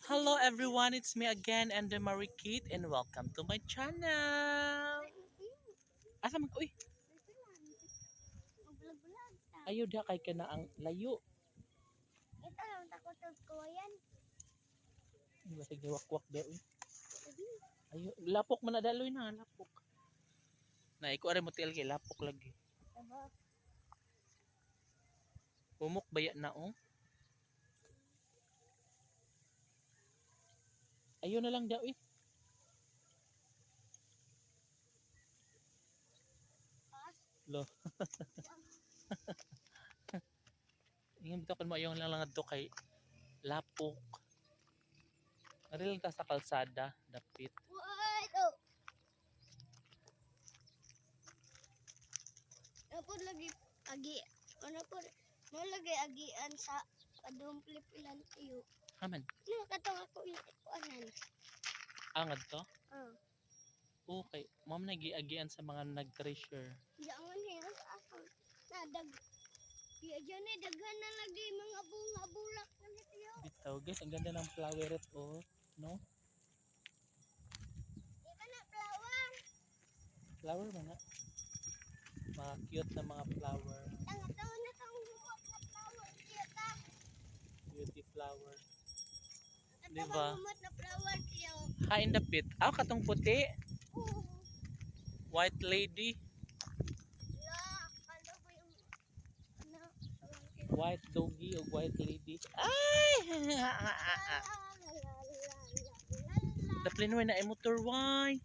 Hello everyone, it's me again and the Marikit and welcome to my channel. Asa man uy, Magbulag-bulag ta. ayo da kay kana ang layo. Ito lang takot ko yan. Sige wakwak da uy. Ayo lapok man na daloy na lapok. Na iko are motel kay lapok lagi. Diba? Pumok baya na oh. Ayo na lang da uy. Lo. Ingin bitaw kan mo ayo lang lang adto kay lapok. Ari lang ta sa kalsada, dapit. What? Oh. Napod lagi agi. Ano po? Mo lagi agian sa padumpli pilan tiyo. Haman, Nakatong ako yung ikuanan. angad to. Oh. Okay, ma'am nagiagian sa mga nag-treasure. Jangan niya sa ako. Nadag. Iya dyan eh, daghan na lagi mga bunga bulak na tiyo. Bitaw guys, ang ganda ng floweret oh, no? Iya ka na flower. Flower man na. Mga cute na mga flower. Tanga taon na tong buwak na flower. Iya ta. Beauty flower. Ito Diba? bumot na flower tiyo. Hain dapit. Aw, katong puti. Oh. White lady. La, ano ba yung ano? White doggy o white lady. Ay! Daplin mo na ay motor why?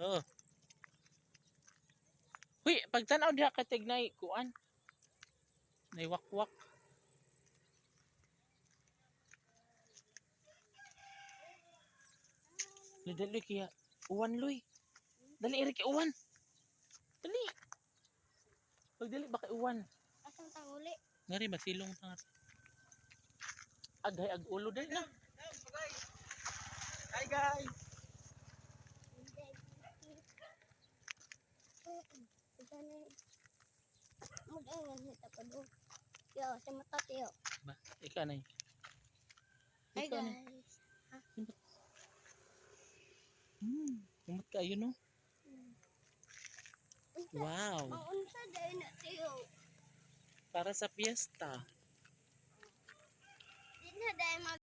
Oh. Huy, pagtanaw diha ka tignay kuan. Nay wakwak. Dali kaya uwan loy. Dali iri kay uwan. Dali. Pag dali ba kay uwan? Asang tanguli? Ngari masilong tangat. Agay ag ulo dali na. Hi guys. Mudah kita penuh. Yo, saya mata yo. Ba, ika na. Hi Ika na. guys. Kumot ka yun no? Wow. Maunsa dahil na tiyo. Para sa fiesta. Di na dahil